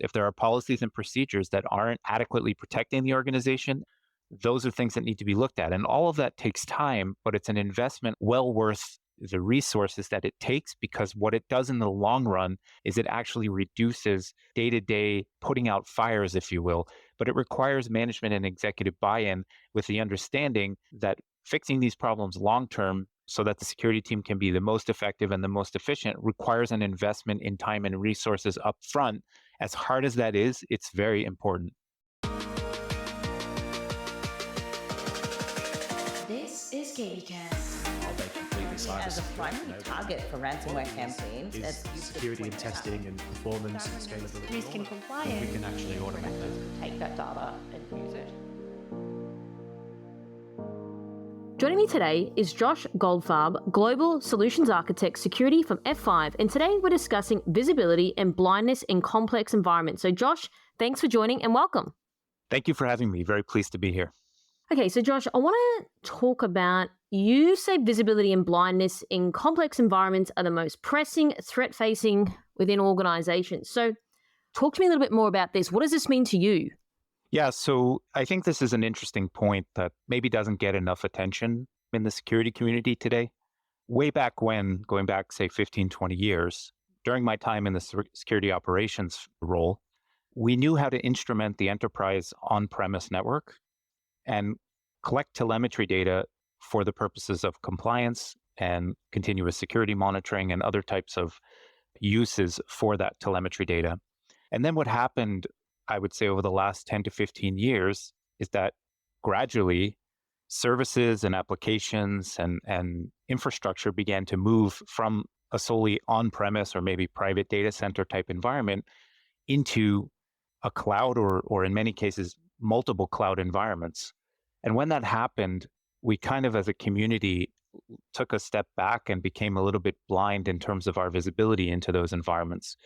If there are policies and procedures that aren't adequately protecting the organization, those are things that need to be looked at. And all of that takes time, but it's an investment well worth the resources that it takes, because what it does in the long run is it actually reduces day-to-day putting out fires, if you will. But it requires management and executive buy-in with the understanding that fixing these problems long-term so that the security team can be the most effective and the most efficient requires an investment in time and resources up front. As hard as that is, it's very important. This is KBcast. As a primary target for ransomware campaigns, is security and testing and performance and scalability. Risk and compliance. We can actually automate that. take that data and use it. Joining me today is Josh Goldfarb, Global Solutions Architect Security from F5, and today we're discussing visibility and blindness in complex environments. So Josh, thanks for joining and welcome. Thank you for having me. Very pleased to be here. Okay, so Josh, I want to talk about, you say visibility and blindness in complex environments are the most pressing threat facing within organizations. So talk to me a little bit more about this. What does this mean to you? Yeah, so I think this is an interesting point that maybe doesn't get enough attention in the security community today. Way back when, going back, say, 15, 20 years, during my time in the security operations role, we knew how to instrument the enterprise on-premise network and collect telemetry data for the purposes of compliance and continuous security monitoring and other types of uses for that telemetry data. And then what happened, I would say, over the last 10 to 15 years is that gradually services and applications and infrastructure began to move from a solely on-premise or maybe private data center type environment into a cloud or in many cases, multiple cloud environments. And when that happened, we kind of as a community took a step back and became a little bit blind in terms of our visibility into those environments.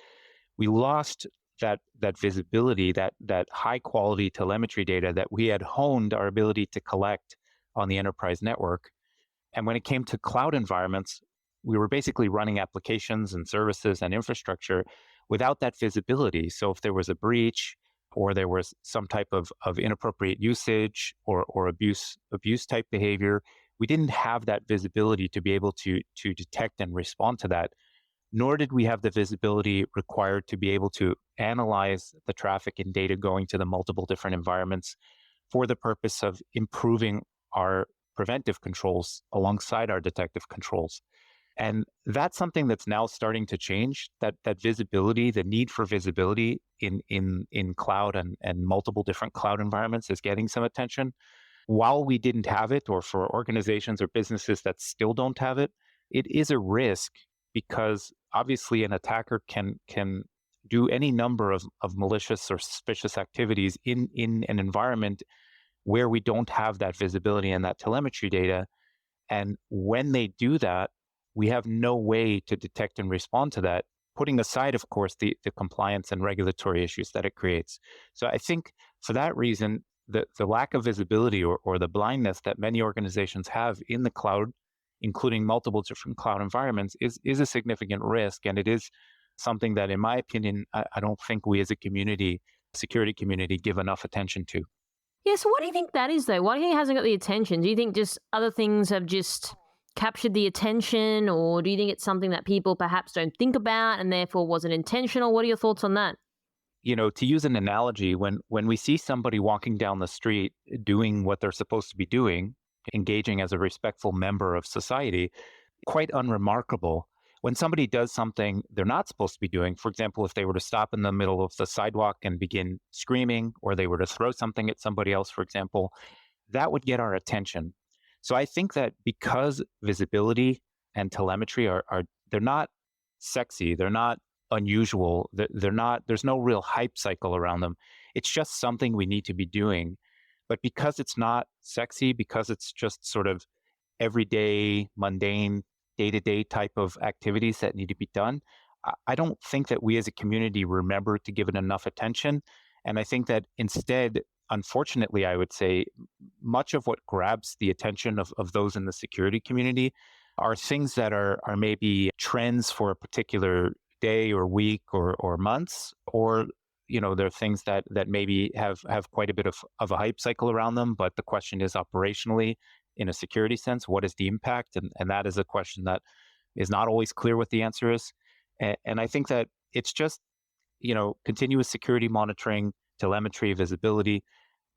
We lost that visibility, that high quality telemetry data that we had honed our ability to collect on the enterprise network. And when it came to cloud environments, we were basically running applications and services and infrastructure without that visibility. So if there was a breach or there was some type of inappropriate usage or abuse type behavior, we didn't have that visibility to be able to detect and respond to that. Nor did we have the visibility required to be able to analyze the traffic and data going to the multiple different environments for the purpose of improving our preventive controls alongside our detective controls. And that's something that's now starting to change, that visibility, the need for visibility in cloud and multiple different cloud environments is getting some attention. While we didn't have it, or for organizations or businesses that still don't have it, it is a risk because obviously an attacker can do any number of malicious or suspicious activities in an environment where we don't have that visibility and that telemetry data. And when they do that, we have no way to detect and respond to that, putting aside, of course, the compliance and regulatory issues that it creates. So I think for that reason, the lack of visibility or the blindness that many organizations have in the cloud, including multiple different cloud environments, is a significant risk. And it is something that, in my opinion, I don't think we as a community, security community, give enough attention to. Yeah, so what do you think that is, though? Why do you think it hasn't got the attention? Do you think just other things have just captured the attention, or do you think it's something that people perhaps don't think about and therefore wasn't intentional? What are your thoughts on that? You know, to use an analogy, when we see somebody walking down the street doing what they're supposed to be doing, engaging as a respectful member of society, quite unremarkable. When somebody does something they're not supposed to be doing, for example, if they were to stop in the middle of the sidewalk and begin screaming, or they were to throw something at somebody else, for example, that would get our attention. So I think that because visibility and telemetry they're not sexy, they're not unusual, there's no real hype cycle around them. It's just something we need to be doing. But because it's not sexy, because it's just sort of everyday, mundane, day-to-day type of activities that need to be done, I don't think that we as a community remember to give it enough attention. And I think that instead, unfortunately, I would say much of what grabs the attention of those in the security community are things that are maybe trends for a particular day or week or months, or there are things that maybe have quite a bit of a hype cycle around them, but the question is operationally, in a security sense, what is the impact? And that is a question that is not always clear what the answer is. And I think that it's just, continuous security monitoring, telemetry, visibility.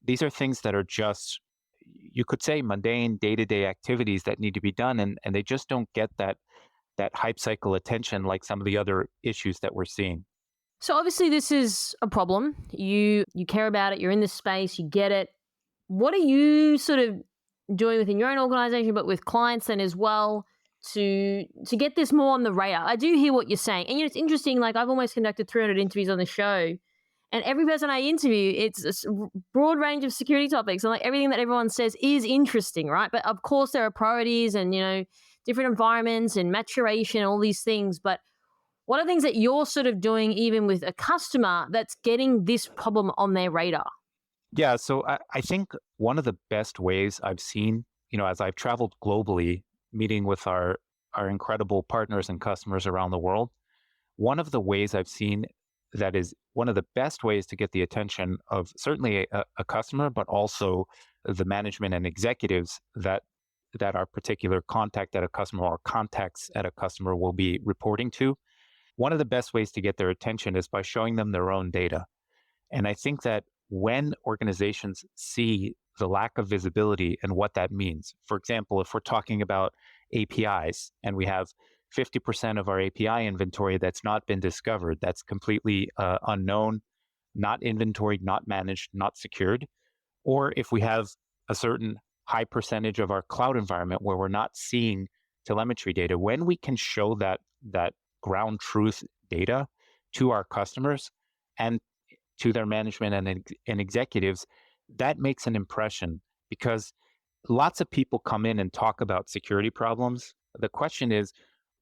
These are things that are just, you could say, mundane day-to-day activities that need to be done, and they just don't get that hype cycle attention like some of the other issues that we're seeing. So obviously this is a problem. You care about it, you're in this space, you get it. What are you sort of doing within your own organization, but with clients then as well, to get this more on the radar? I do hear what you're saying. And it's interesting, like I've almost conducted 300 interviews on the show, and every person I interview, it's a broad range of security topics, and like everything that everyone says is interesting, right? But of course there are priorities and, different environments and maturation, all these things. But what are things that you're sort of doing even with a customer that's getting this problem on their radar? Yeah, so I think one of the best ways I've seen, as I've traveled globally, meeting with our incredible partners and customers around the world, one of the ways I've seen that is one of the best ways to get the attention of certainly a customer, but also the management and executives that our particular contact at a customer or contacts at a customer will be reporting to. One of the best ways to get their attention is by showing them their own data. And I think that when organizations see the lack of visibility and what that means, for example, if we're talking about APIs and we have 50% of our API inventory that's not been discovered, that's completely unknown, not inventoried, not managed, not secured, or if we have a certain high percentage of our cloud environment where we're not seeing telemetry data, when we can show that ground truth data to our customers and to their management and executives, that makes an impression, because lots of people come in and talk about security problems. The question is,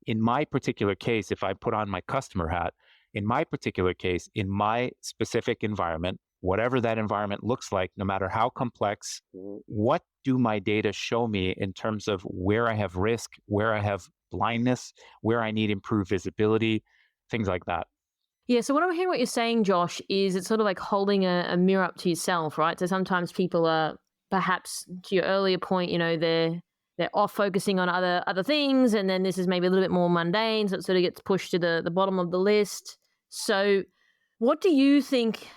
in my particular case, if I put on my customer hat, in my particular case, in my specific environment, whatever that environment looks like, no matter how complex, what do my data show me in terms of where I have risk, where I have blindness, where I need improved visibility, things like that. Yeah, so what I'm hearing what you're saying, Josh, is it's sort of like holding a mirror up to yourself, right? So sometimes people are perhaps, to your earlier point, they're off focusing on other things, and then this is maybe a little bit more mundane, so it sort of gets pushed to the bottom of the list. So what do you think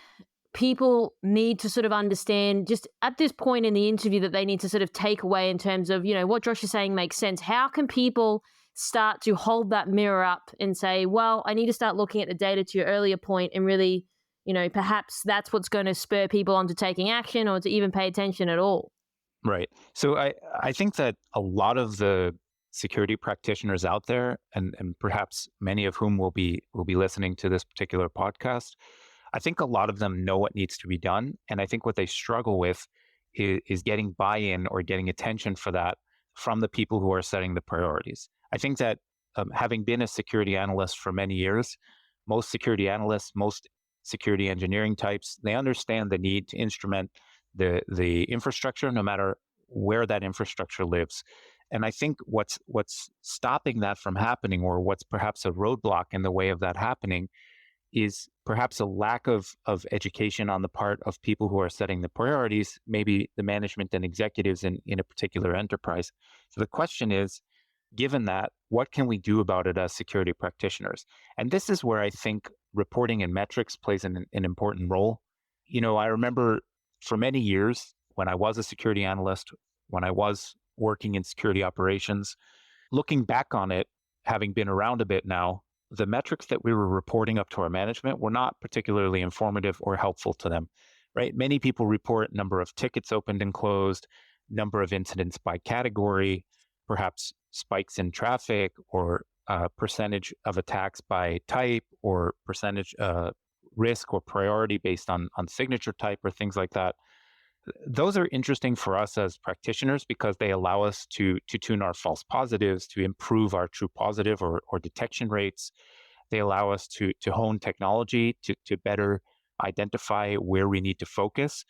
people need to sort of understand just at this point in the interview that they need to sort of take away in terms of, what Josh is saying makes sense? How can people start to hold that mirror up and say, well, I need to start looking at the data, to your earlier point, and really, perhaps that's what's going to spur people onto taking action or to even pay attention at all? Right. So I think that a lot of the security practitioners out there, and perhaps many of whom will be listening to this particular podcast, I think a lot of them know what needs to be done. And I think what they struggle with is getting buy-in or getting attention for that from the people who are setting the priorities. I think that having been a security analyst for many years, most security analysts, most security engineering types, they understand the need to instrument the infrastructure, no matter where that infrastructure lives. And I think what's stopping that from happening, or what's perhaps a roadblock in the way of that happening, is perhaps a lack of education on the part of people who are setting the priorities, maybe the management and executives in a particular enterprise. So the question is, given that, what can we do about it as security practitioners? And this is where I think reporting and metrics plays an important role. I remember for many years when I was a security analyst, when I was working in security operations, looking back on it, having been around a bit now, the metrics that we were reporting up to our management were not particularly informative or helpful to them, right? Many people report number of tickets opened and closed, number of incidents by category, perhaps spikes in traffic, or percentage of attacks by type, or percentage risk or priority based on signature type, or things like that. Those are interesting for us as practitioners because they allow us to tune our false positives, to improve our true positive or detection rates. They allow us to hone technology to better identify where we need to focus.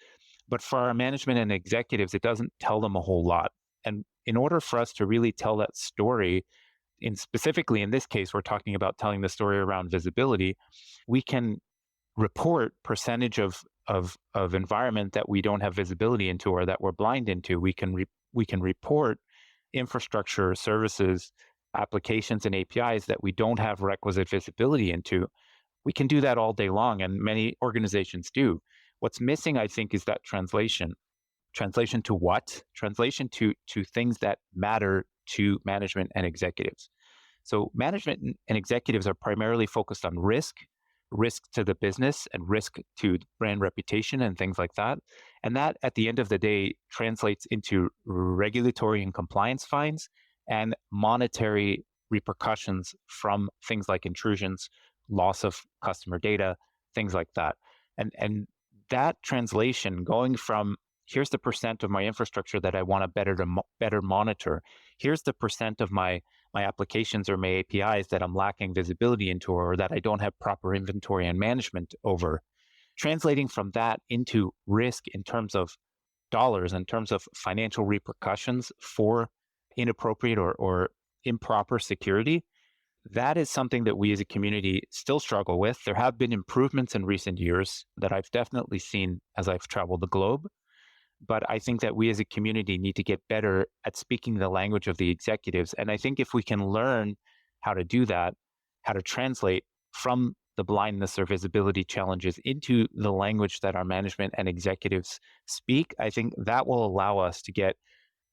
But for our management and executives, it doesn't tell them a whole lot. And in order for us to really tell that story, specifically in this case, we're talking about telling the story around visibility, we can report percentage of environment that we don't have visibility into or that we're blind into. We can report infrastructure, services, applications, and APIs that we don't have requisite visibility into. We can do that all day long, and many organizations do. What's missing, I think, is that translation. Translation to what? Translation to things that matter to management and executives. So management and executives are primarily focused on risk to the business and risk to brand reputation and things like that. And that, at the end of the day, translates into regulatory and compliance fines and monetary repercussions from things like intrusions, loss of customer data, things like that. And that translation, going from here's the percent of my infrastructure that I want to better monitor, here's the percent of my applications or my APIs that I'm lacking visibility into or that I don't have proper inventory and management over, translating from that into risk in terms of dollars, in terms of financial repercussions for inappropriate or improper security. That is something that we as a community still struggle with. There have been improvements in recent years that I've definitely seen as I've traveled the globe. But I think that we as a community need to get better at speaking the language of the executives. And I think if we can learn how to do that, how to translate from the blindness or visibility challenges into the language that our management and executives speak, I think that will allow us to get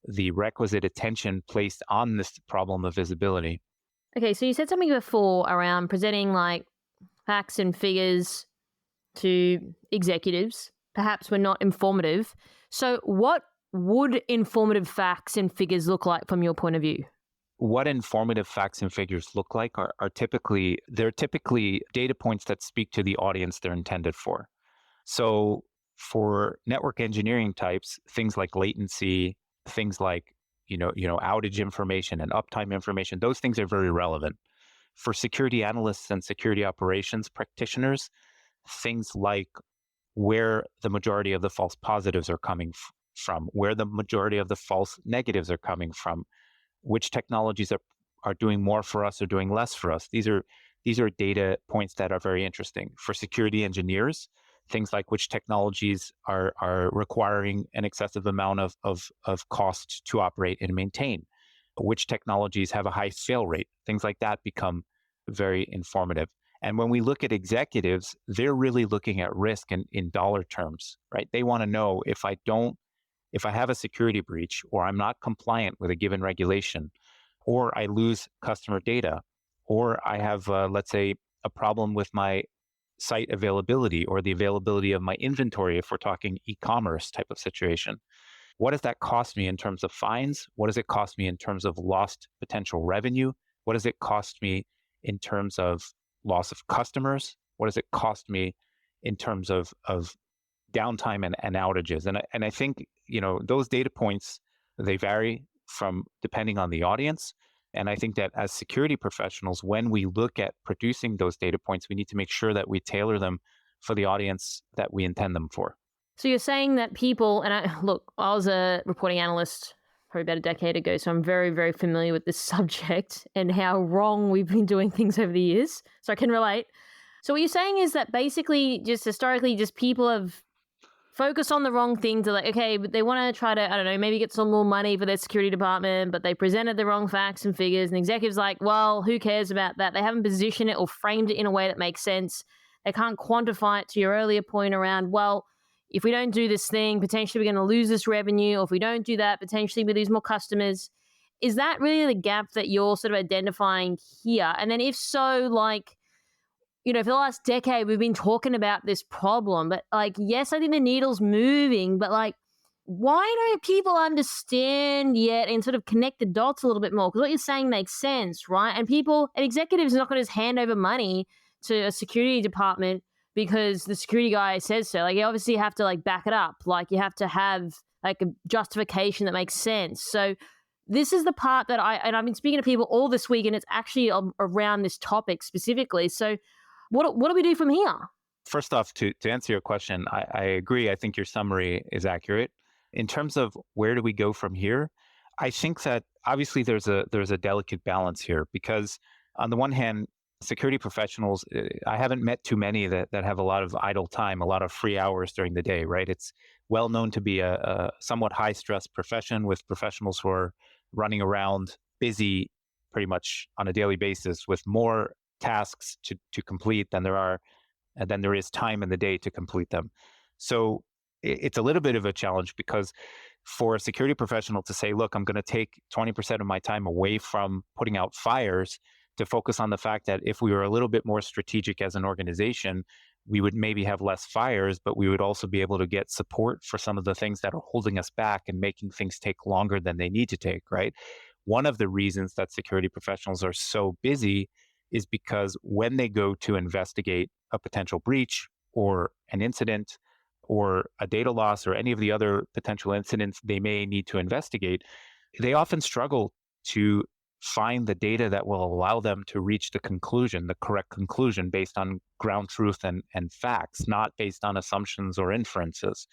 the requisite attention placed on this problem of visibility. Okay, so you said something before around presenting like facts and figures to executives. Perhaps we're not informative. So what would informative facts and figures look like from your point of view? What informative facts and figures look like are typically data points that speak to the audience they're intended for. So for network engineering types, things like latency, things like outage information and uptime information, those things are very relevant. For security analysts and security operations practitioners, things like where the majority of the false positives are coming from, where the majority of the false negatives are coming from, which technologies are doing more for us or doing less for us. These are data points that are very interesting. For security engineers, things like which technologies are requiring an excessive amount of cost to operate and maintain, which technologies have a high fail rate, things like that become very informative. And when we look at executives, they're really looking at risk in dollar terms, right? They want to know if I have a security breach or I'm not compliant with a given regulation, or I lose customer data, or I have, let's say, a problem with my site availability or the availability of my inventory, if we're talking e-commerce type of situation. What does that cost me in terms of fines? What does it cost me in terms of lost potential revenue? What does it cost me in terms of loss of customers? What does it cost me in terms of downtime and outages? And I think, those data points, they vary from depending on the audience. And I think that as security professionals, when we look at producing those data points, we need to make sure that we tailor them for the audience that we intend them for. So you're saying that people, and I was a reporting analyst probably about a decade ago, so I'm very, very familiar with this subject and how wrong we've been doing things over the years. So I can relate. So what you're saying is that basically just historically, just people have focused on the wrong things. They're like, okay, but they want to try to, I don't know, maybe get some more money for their security department, but they presented the wrong facts and figures. And the executive's like, well, who cares about that? They haven't positioned it or framed it in a way that makes sense. They can't quantify it, to your earlier point around, well, if we don't do this thing, potentially we're going to lose this revenue. Or if we don't do that, potentially we lose more customers. Is that really the gap that you're sort of identifying here? And then if so, like, for the last decade, we've been talking about this problem, but yes, I think the needle's moving, but why don't people understand yet and sort of connect the dots a little bit more? Because what you're saying makes sense, right? And executives are not going to just hand over money to a security department because the security guy says so. You obviously have to back it up. You have to have a justification that makes sense. So this is the part that I've been speaking to people all this week, and it's actually around this topic specifically. So what do we do from here? First off, to answer your question, I agree. I think your summary is accurate. In terms of where do we go from here, I think that obviously there's a delicate balance here, because on the one hand, security professionals, I haven't met too many that have a lot of idle time, a lot of free hours during the day, right? It's well known to be a somewhat high stress profession with professionals who are running around busy pretty much on a daily basis with more tasks to complete than there is time in the day to complete them. So it's a little bit of a challenge because for a security professional to say, look, I'm going to take 20% of my time away from putting out fires to focus on the fact that if we were a little bit more strategic as an organization, we would maybe have less fires, but we would also be able to get support for some of the things that are holding us back and making things take longer than they need to take, right? One of the reasons that security professionals are so busy is because when they go to investigate a potential breach or an incident or a data loss or any of the other potential incidents they may need to investigate, they often struggle to find the data that will allow them to reach the conclusion, the correct conclusion based on ground truth and facts, not based on assumptions or inferences.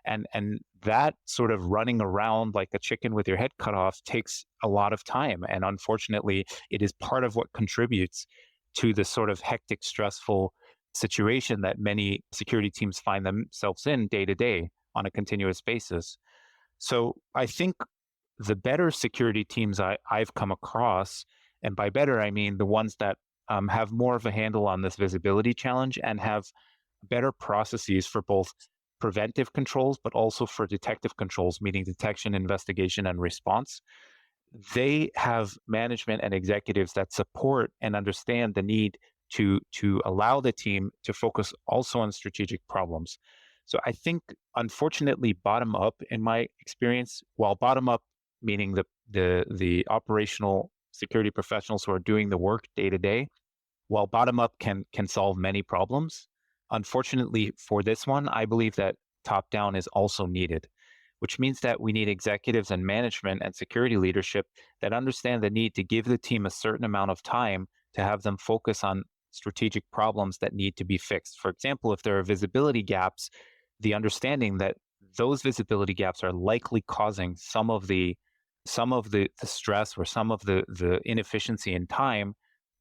And that sort of running around like a chicken with your head cut off takes a lot of time. And unfortunately, it is part of what contributes to the sort of hectic, stressful situation that many security teams find themselves in day to day on a continuous basis. So I think the better security teams I've come across, and by better, I mean the ones that have more of a handle on this visibility challenge and have better processes for both preventive controls, but also for detective controls, meaning detection, investigation, and response. They have management and executives that support and understand the need to allow the team to focus also on strategic problems. So I think, unfortunately, bottom up, in my experience, while bottom up meaning the operational security professionals who are doing the work day to day, while bottom up can solve many problems, unfortunately for this one, I believe that top down is also needed, which means that we need executives and management and security leadership that understand the need to give the team a certain amount of time to have them focus on strategic problems that need to be fixed. For example, if there are visibility gaps, the understanding that those visibility gaps are likely causing some of the stress or some of the inefficiency in time.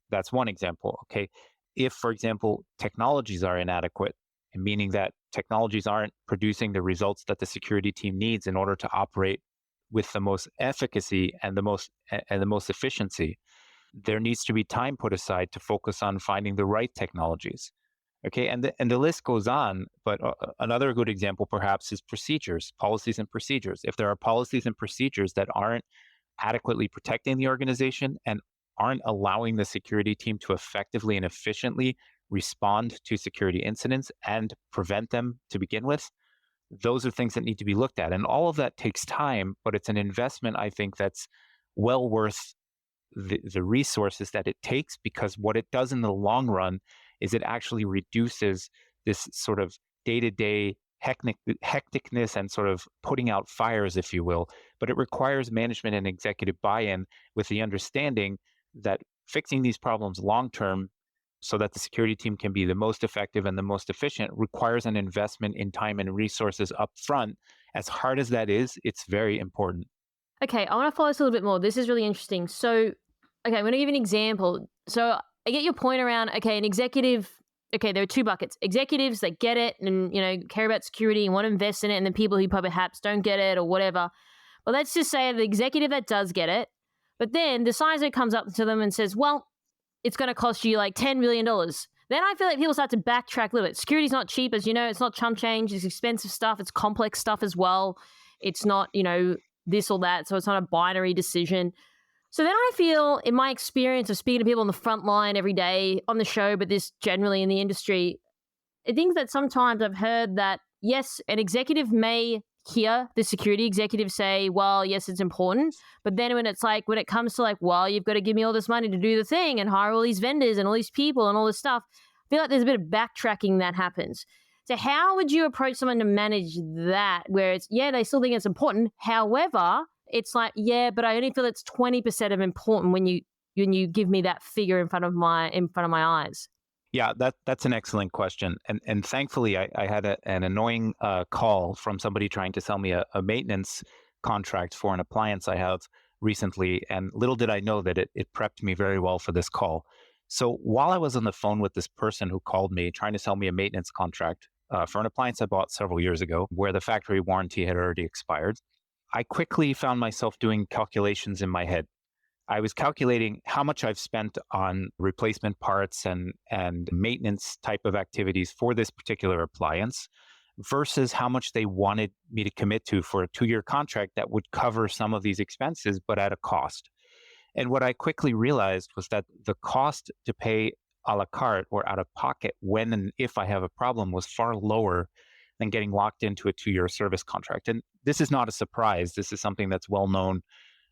That's one example. Okay. If, for example, technologies are inadequate, meaning that technologies aren't producing the results that the security team needs in order to operate with the most efficacy and the most efficiency, there needs to be time put aside to focus on finding the right technologies. Okay, and the list goes on, but another good example perhaps is procedures, policies and procedures. If there are policies and procedures that aren't adequately protecting the organization and aren't allowing the security team to effectively and efficiently respond to security incidents and prevent them to begin with, those are things that need to be looked at. And all of that takes time, but it's an investment, I think, that's well worth the resources that it takes, because what it does in the long run is it actually reduces this sort of day-to-day hecticness and sort of putting out fires, if you will. But it requires management and executive buy-in with the understanding that fixing these problems long-term so that the security team can be the most effective and the most efficient requires an investment in time and resources up front. As hard as that is, it's very important. Okay, I want to follow this a little bit more. This is really interesting. So, okay, I'm going to give an example. So I get your point around, okay, an executive, okay, there are two buckets. Executives that get it and, care about security and want to invest in it, and then people who perhaps don't get it or whatever. Well, let's just say the executive that does get it, but then the CISO comes up to them and says, well, it's going to cost you like $10 million. Then I feel like people start to backtrack a little bit. Security's not cheap, as you know. It's not chump change. It's expensive stuff. It's complex stuff as well. It's not, this or that. So it's not a binary decision. So then I feel, in my experience of speaking to people on the front line every day on the show, but this generally in the industry, I think that sometimes I've heard that, yes, an executive may hear the security executive say, well, yes, it's important. But then when it comes to like, well, you've got to give me all this money to do the thing and hire all these vendors and all these people and all this stuff, I feel like there's a bit of backtracking that happens. So how would you approach someone to manage that, where it's, yeah, they still think it's important. However, it's like, yeah, but I only feel it's 20% of important when you give me that figure in front of my eyes. Yeah, that's an excellent question. And thankfully, I had an annoying call from somebody trying to sell me a maintenance contract for an appliance I have recently. And little did I know that it prepped me very well for this call. So while I was on the phone with this person who called me trying to sell me a maintenance contract for an appliance I bought several years ago where the factory warranty had already expired, I quickly found myself doing calculations in my head. I was calculating how much I've spent on replacement parts and maintenance type of activities for this particular appliance versus how much they wanted me to commit to for a 2-year contract that would cover some of these expenses, but at a cost. And what I quickly realized was that the cost to pay a la carte or out of pocket when and if I have a problem was far lower than getting locked into a 2-year service contract. And this is not a surprise. This is something that's well known,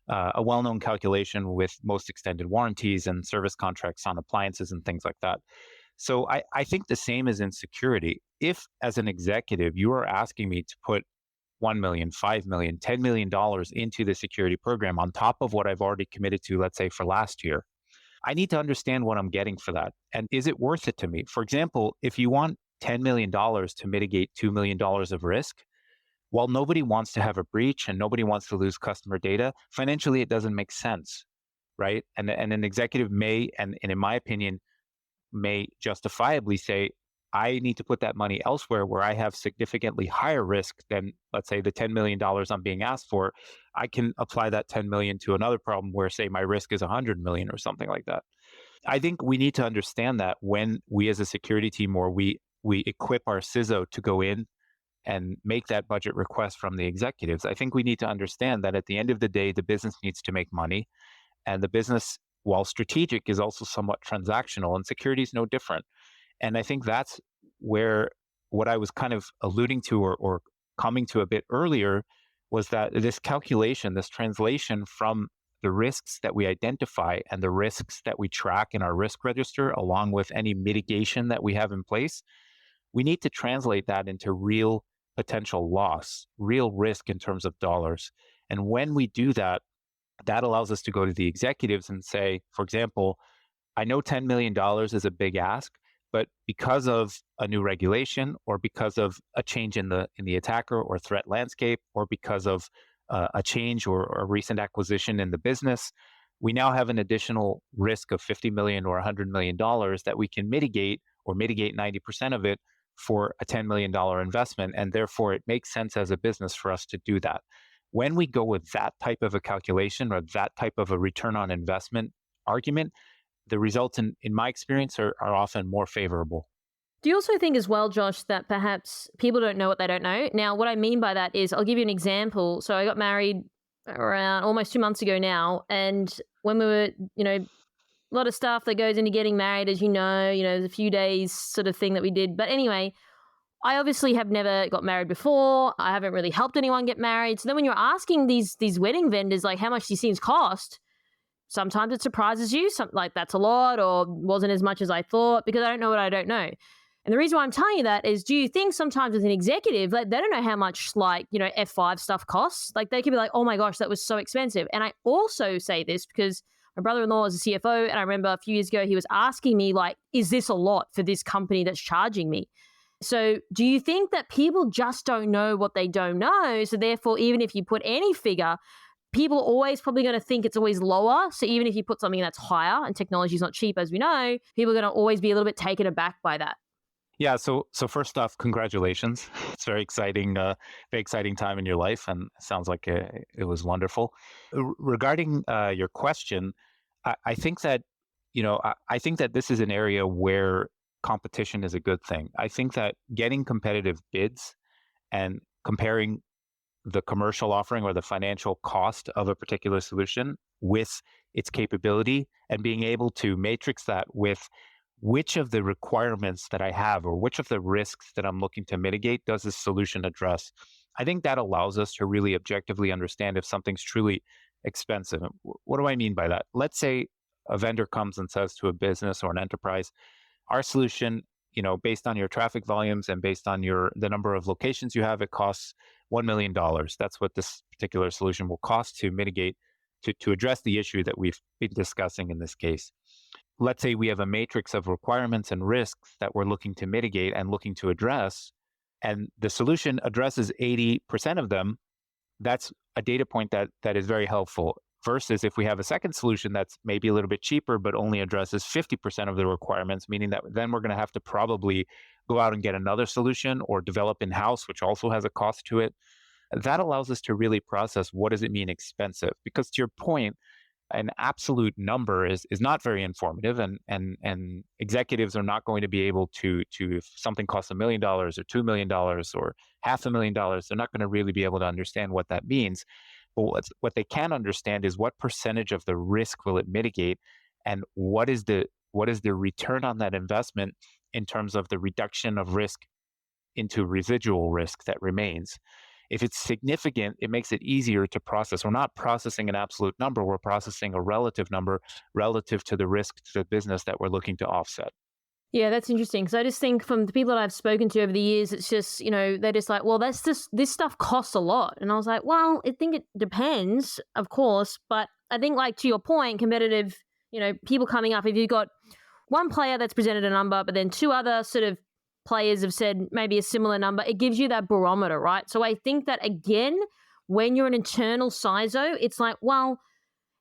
a well known calculation with most extended warranties and service contracts on appliances and things like that. So I think the same is in security. If, as an executive, you are asking me to put 1 million, 5 million, $10 million into the security program on top of what I've already committed to, let's say for last year, I need to understand what I'm getting for that. And is it worth it to me? For example, if you want $10 million to mitigate $2 million of risk, while nobody wants to have a breach and nobody wants to lose customer data, financially, it doesn't make sense, right? And an executive may, and in my opinion, may justifiably say, I need to put that money elsewhere where I have significantly higher risk than, let's say, the $10 million I'm being asked for. I can apply that 10 million to another problem where, say, my risk is 100 million or something like that. I think we need to understand that when we as a security team or we equip our CISO to go in and make that budget request from the executives, I think we need to understand that at the end of the day, the business needs to make money. And the business, while strategic, is also somewhat transactional, and security is no different. And I think that's where what I was kind of alluding to or coming to a bit earlier was that this calculation, this translation from the risks that we identify and the risks that we track in our risk register, along with any mitigation that we have in place, we need to translate that into real potential loss, real risk in terms of dollars. And when we do that, that allows us to go to the executives and say, for example, I know $10 million is a big ask, but because of a new regulation or because of a change in the attacker or threat landscape or because of a change or a recent acquisition in the business, we now have an additional risk of $50 million or $100 million that we can mitigate or mitigate 90% of it for a $10 million investment. And therefore, it makes sense as a business for us to do that. When we go with that type of a calculation or that type of a return on investment argument, the results in my experience are often more favorable. Do you also think as well, Josh, that perhaps people don't know what they don't know? Now, what I mean by that is, I'll give you an example. So I got married around almost 2 months ago now. And when we were, a lot of stuff that goes into getting married, as there's a few days sort of thing that we did. But anyway, I obviously have never got married before. I haven't really helped anyone get married. So then when you're asking these wedding vendors, like, how much these things cost, sometimes it surprises you. Like, that's a lot or wasn't as much as I thought, because I don't know what I don't know. And the reason why I'm telling you that is, do you think sometimes as an executive, like, they don't know how much, like, F5 stuff costs? Like, they could be like, oh my gosh, that was so expensive. And I also say this because my brother-in-law is a CFO, and I remember a few years ago, he was asking me, like, is this a lot for this company that's charging me? So do you think that people just don't know what they don't know? So therefore, even if you put any figure, people are always probably going to think it's always lower. So even if you put something that's higher, and technology is not cheap, as we know, people are going to always be a little bit taken aback by that. Yeah. So first off, congratulations. It's very exciting time in your life, and it sounds like it was wonderful. Regarding your question, I think that I think that this is an area where competition is a good thing. I think that getting competitive bids and comparing the commercial offering or the financial cost of a particular solution with its capability and being able to matrix that with which of the requirements that I have or which of the risks that I'm looking to mitigate does this solution address? I think that allows us to really objectively understand if something's truly expensive. What do I mean by that? Let's say a vendor comes and says to a business or an enterprise, our solution, based on your traffic volumes and based on the number of locations you have, it costs $1 million. That's what this particular solution will cost to mitigate, to address the issue that we've been discussing in this case. Let's say we have a matrix of requirements and risks that we're looking to mitigate and looking to address, and the solution addresses 80% of them. That's a data point that is very helpful. Versus if we have a second solution that's maybe a little bit cheaper, but only addresses 50% of the requirements, meaning that then we're going to have to probably go out and get another solution or develop in-house, which also has a cost to it. That allows us to really process what does it mean expensive? Because to your point, an absolute number is not very informative, and executives are not going to be able to if something costs $1 million or $2 million or $500,000, they're not going to really be able to understand what that means. But what they can understand is what percentage of the risk will it mitigate, and what is the return on that investment in terms of the reduction of risk into residual risk that remains. If it's significant, it makes it easier to process. We're not processing an absolute number, we're processing a relative number relative to the risk to the business that we're looking to offset. Yeah, that's interesting. So I just think from the people that I've spoken to over the years, it's just, they're just like, well, this stuff costs a lot. And I was like, well, I think it depends, of course. But I think, like, to your point, competitive, people coming up, if you've got one player that's presented a number, but then two other sort of players have said maybe a similar number, it gives you that barometer, right? So I think that, again, when you're an internal CISO, it's like, well,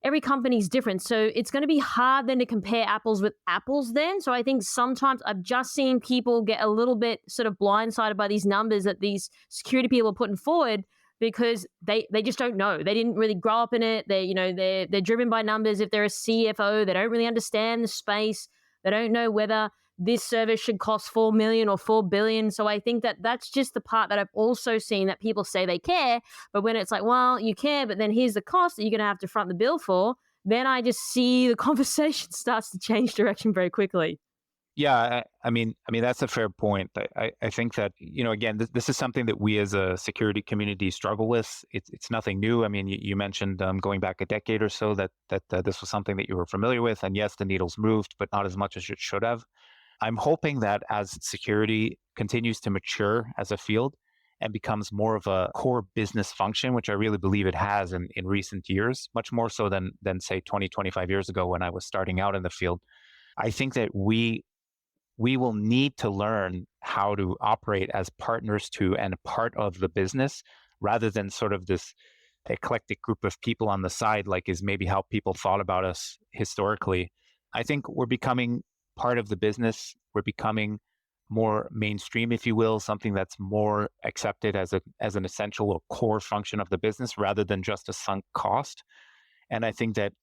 every company's different. So it's going to be hard then to compare apples with apples then. So I think sometimes I've just seen people get a little bit sort of blindsided by these numbers that these security people are putting forward because they just don't know. They didn't really grow up in it. They're driven by numbers. If they're a CFO, they don't really understand the space. They don't know whether this service should cost 4 million or 4 billion. So I think that that's just the part that I've also seen that people say they care, but when it's like, well, you care, but then here's the cost that you're going to have to front the bill for, then I just see the conversation starts to change direction very quickly. Yeah, I mean that's a fair point. I think that again, this is something that we as a security community struggle with. It's nothing new. I mean, you mentioned going back a decade or so that this was something that you were familiar with, and yes, the needle's moved, but not as much as it should have. I'm hoping that as security continues to mature as a field and becomes more of a core business function, which I really believe it has in recent years, much more so than say 20, 25 years ago when I was starting out in the field. I think that we will need to learn how to operate as partners to and a part of the business rather than sort of this eclectic group of people on the side, like is maybe how people thought about us historically. I think we're becoming part of the business. We're becoming more mainstream, if you will, something that's more accepted as an essential or core function of the business rather than just a sunk cost. And I think that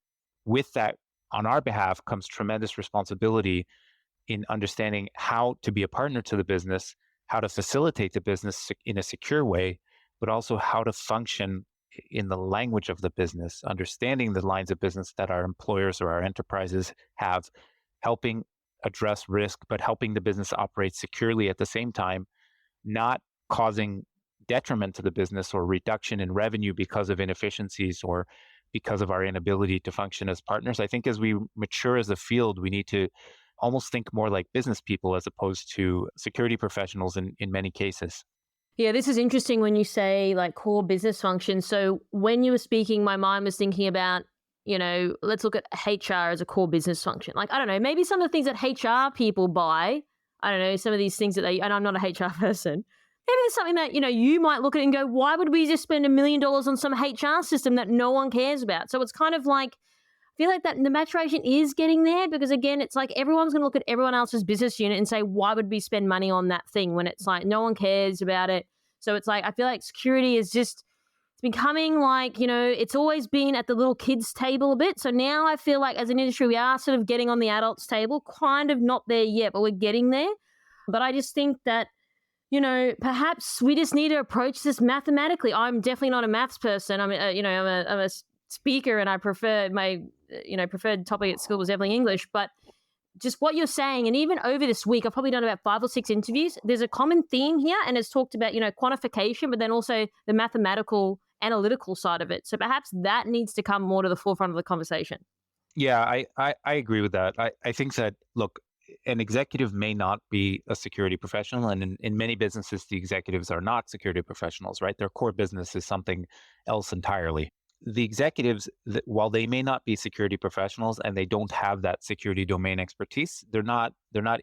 with that, on our behalf, comes tremendous responsibility in understanding how to be a partner to the business, how to facilitate the business in a secure way, but also how to function in the language of the business, understanding the lines of business that our employers or our enterprises have, helping address risk, but helping the business operate securely at the same time, not causing detriment to the business or reduction in revenue because of inefficiencies or because of our inability to function as partners. I think as we mature as a field, we need to almost think more like business people as opposed to security professionals in many cases. Yeah, this is interesting when you say like core business function. So when you were speaking, my mind was thinking about, let's look at HR as a core business function. Like, I don't know, maybe some of the things that HR people buy, I don't know, some of these things that and I'm not a HR person, maybe it's something that, you might look at it and go, why would we just spend $1 million on some HR system that no one cares about? So it's kind of like, I feel like that the maturation is getting there because, again, it's like everyone's going to look at everyone else's business unit and say, why would we spend money on that thing when it's like no one cares about it? So it's like, I feel like security is just, it's becoming like, it's always been at the little kids table a bit. So now I feel like as an industry, we are sort of getting on the adults table, kind of not there yet, but we're getting there. But I just think that, perhaps we just need to approach this mathematically. I'm definitely not a maths person. I'm a speaker and I prefer my, preferred topic at school was definitely English, but just what you're saying, and even over this week, I've probably done about 5 or 6 interviews. There's a common theme here, and it's talked about, quantification, but then also the mathematical, analytical side of it. So perhaps that needs to come more to the forefront of the conversation. Yeah, I agree with that. I think that, look, an executive may not be a security professional, and in many businesses, the executives are not security professionals, right? Their core business is something else entirely. The executives, while they may not be security professionals and they don't have that security domain expertise, they're not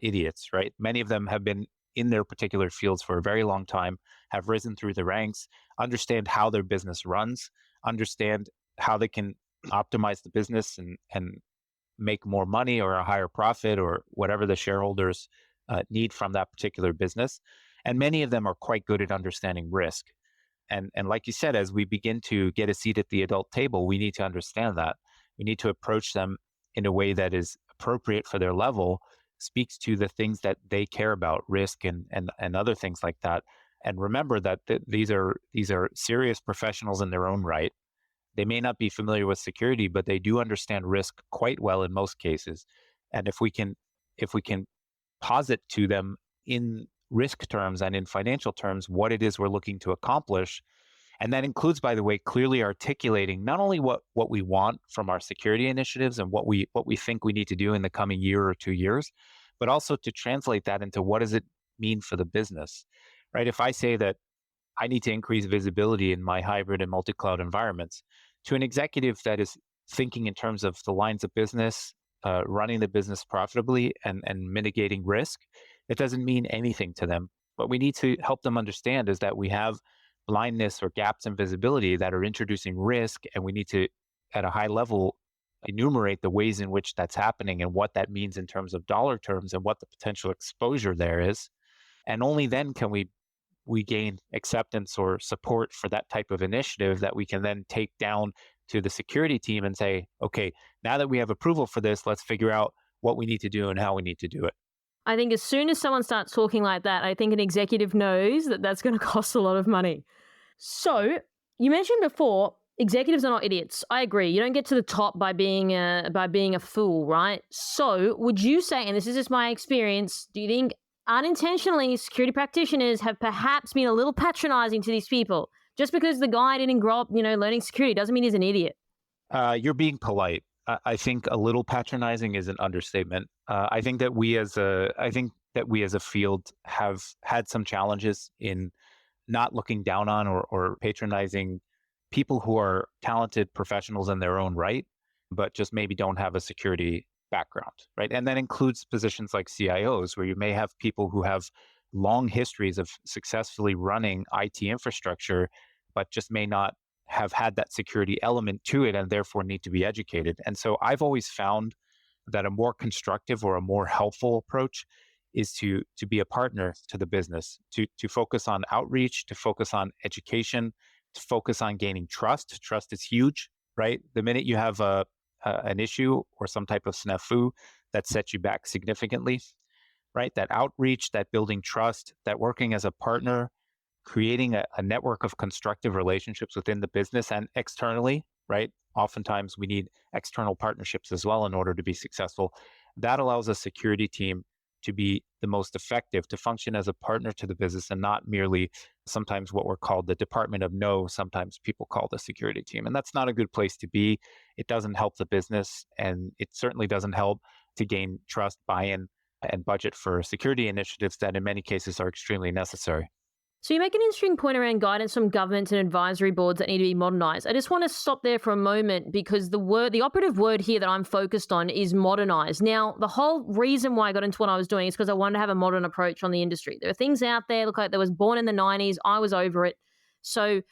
idiots, right? Many of them have been in their particular fields for a very long time, have risen through the ranks, understand how their business runs, understand how they can optimize the business and make more money or a higher profit or whatever the shareholders need from that particular business. And many of them are quite good at understanding risk. And like you said, as we begin to get a seat at the adult table, we need to understand that. We need to approach them in a way that is appropriate for their level, speaks to the things that they care about, risk and other things like that. And remember that these are serious professionals in their own right. They may not be familiar with security, but they do understand risk quite well in most cases. And if we can posit to them in risk terms and in financial terms what it is we're looking to accomplish, and that includes, by the way, clearly articulating not only what we want from our security initiatives and what we think we need to do in the coming year or 2 years, but also to translate that into what does it mean for the business, right? If I say that I need to increase visibility in my hybrid and multi-cloud environments, to an executive that is thinking in terms of the lines of business, running the business profitably and mitigating risk, it doesn't mean anything to them. What we need to help them understand is that we have blindness or gaps in visibility that are introducing risk, and we need to, at a high level, enumerate the ways in which that's happening and what that means in terms of dollar terms and what the potential exposure there is. And only then can we gain acceptance or support for that type of initiative that we can then take down to the security team and say, okay, now that we have approval for this, let's figure out what we need to do and how we need to do it. I think as soon as someone starts talking like that, I think an executive knows that that's going to cost a lot of money. So you mentioned before, executives are not idiots. I agree. You don't get to the top by being a fool, right? So would you say, and this is just my experience, do you think unintentionally security practitioners have perhaps been a little patronizing to these people? Just because the guy didn't grow up, learning security doesn't mean he's an idiot. You're being polite. I think a little patronizing is an understatement. I think that we as a field have had some challenges in not looking down on or patronizing people who are talented professionals in their own right, but just maybe don't have a security background, right? And that includes positions like CIOs, where you may have people who have long histories of successfully running IT infrastructure, but just may not have had that security element to it and therefore need to be educated. And so I've always found that a more constructive or a more helpful approach is to be a partner to the business, to focus on outreach, to focus on education, to focus on gaining trust. Trust is huge, right? The minute you have an issue or some type of snafu, that sets you back significantly, right? That outreach, that building trust, that working as a partner, creating a network of constructive relationships within the business and externally, right? Oftentimes we need external partnerships as well in order to be successful. That allows a security team to be the most effective, to function as a partner to the business and not merely sometimes what we're called the department of no, sometimes people call the security team. And that's not a good place to be. It doesn't help the business, and it certainly doesn't help to gain trust, buy-in, and budget for security initiatives that in many cases are extremely necessary. So you make an interesting point around guidance from governments and advisory boards that need to be modernized. I just want to stop there for a moment because the operative word here that I'm focused on is modernize. Now, the whole reason why I got into what I was doing is because I wanted to have a modern approach on the industry. There are things out there, look like that was born in the 90s. I was over it. So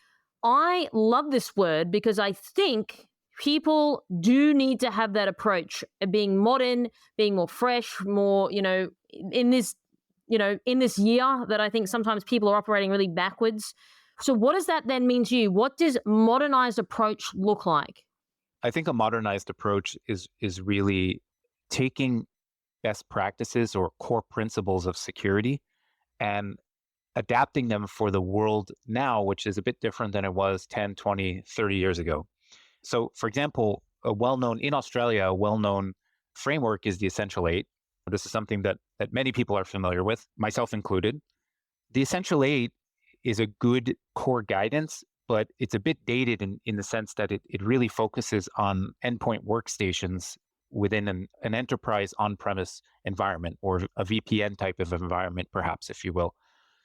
I love this word because I think people do need to have that approach of being modern, being more fresh, more, in this year that I think sometimes people are operating really backwards. So what does that then mean to you? What does modernized approach look like? I think a modernized approach is really taking best practices or core principles of security and adapting them for the world now, which is a bit different than it was 10, 20, 30 years ago. So, for example, in Australia, a well-known framework is the Essential Eight. This is something that many people are familiar with, myself included. The Essential Eight is a good core guidance, but it's a bit dated in the sense that it really focuses on endpoint workstations within an enterprise on-premise environment or a VPN type of environment, perhaps, if you will.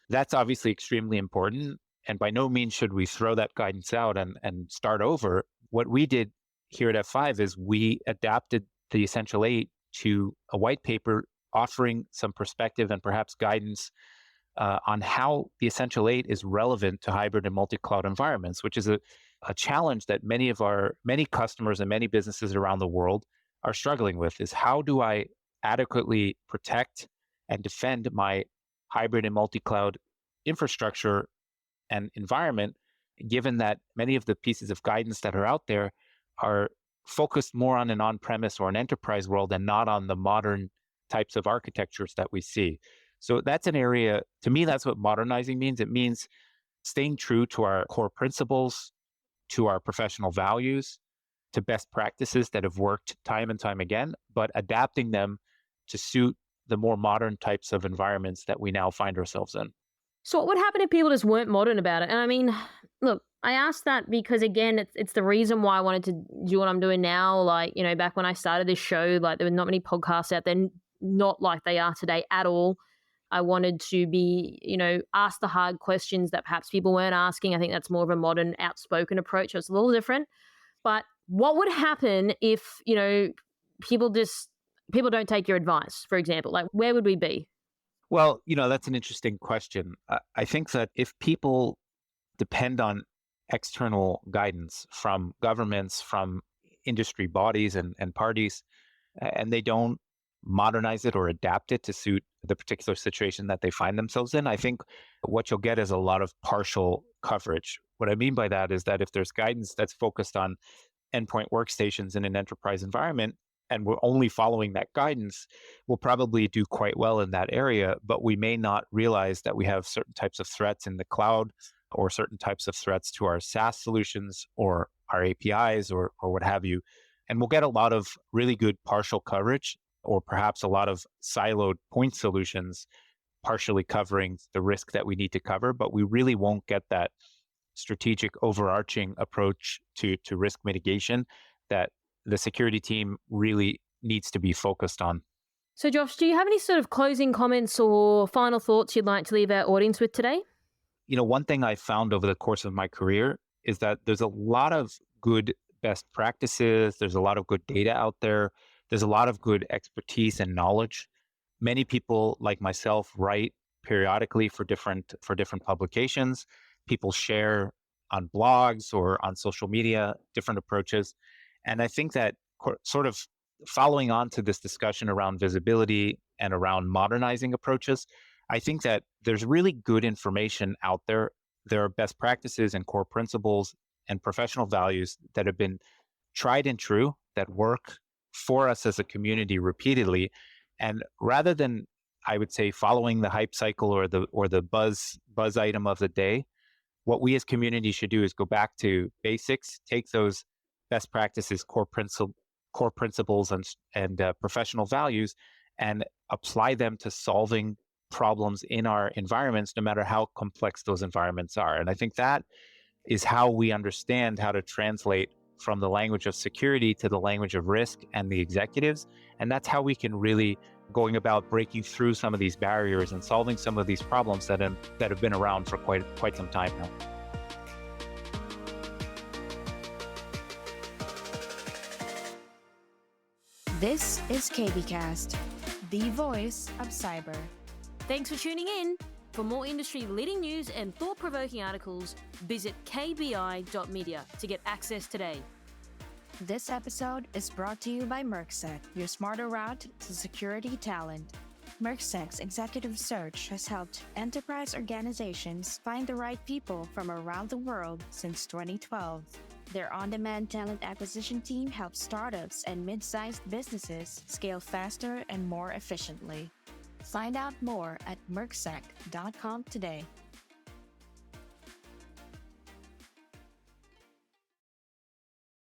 That's obviously extremely important. And by no means should we throw that guidance out and start over. What we did here at F5 is we adapted the Essential Eight to a white paper offering some perspective and perhaps guidance on how the Essential Eight is relevant to hybrid and multi-cloud environments, which is a challenge that many customers and many businesses around the world are struggling with is how do I adequately protect and defend my hybrid and multi-cloud infrastructure and environment, given that many of the pieces of guidance that are out there are focused more on an on-premise or an enterprise world and not on the modern types of architectures that we see. So that's an area, to me, that's what modernizing means. It means staying true to our core principles, to our professional values, to best practices that have worked time and time again, but adapting them to suit the more modern types of environments that we now find ourselves in. So what would happen if people just weren't modern about it? And I mean, look, I asked that because again, it's the reason why I wanted to do what I'm doing now. Like, back when I started this show, like there were not many podcasts out there, not like they are today at all. I wanted to be, ask the hard questions that perhaps people weren't asking. I think that's more of a modern, outspoken approach. So it's a little different. But what would happen if, people don't take your advice, for example? Like, where would we be? Well, that's an interesting question. I think that if people depend on external guidance from governments, from industry bodies and parties, and they don't modernize it or adapt it to suit the particular situation that they find themselves in, I think what you'll get is a lot of partial coverage. What I mean by that is that if there's guidance that's focused on endpoint workstations in an enterprise environment, and we're only following that guidance, we'll probably do quite well in that area, but we may not realize that we have certain types of threats in the cloud or certain types of threats to our SaaS solutions or our APIs or what have you. And we'll get a lot of really good partial coverage or perhaps a lot of siloed point solutions partially covering the risk that we need to cover, but we really won't get that strategic overarching approach to risk mitigation that the security team really needs to be focused on. So Josh, do you have any sort of closing comments or final thoughts you'd like to leave our audience with today? One thing I found over the course of my career is that there's a lot of good best practices. There's a lot of good data out there. There's a lot of good expertise and knowledge. Many people like myself write periodically for different publications. People share on blogs or on social media different approaches. And I think that sort of following on to this discussion around visibility and around modernizing approaches, I think that there's really good information out there. There are best practices and core principles and professional values that have been tried and true that work for us as a community repeatedly. And rather than, I would say, following the hype cycle or the buzz item of the day, what we as community should do is go back to basics, take those best practices, core principles and professional values, and apply them to solving problems in our environments, no matter how complex those environments are. And I think that is how we understand how to translate from the language of security to the language of risk and the executives. And that's how we can really going about breaking through some of these barriers and solving some of these problems that have been around for quite some time now. This is KBcast, the voice of cyber. Thanks for tuning in. For more industry-leading news and thought-provoking articles, visit kbi.media to get access today. This episode is brought to you by Mercsec, your smarter route to security talent. Mercsec's executive search has helped enterprise organizations find the right people from around the world since 2012. Their on-demand talent acquisition team helps startups and mid-sized businesses scale faster and more efficiently. Find out more at mercsec.com today.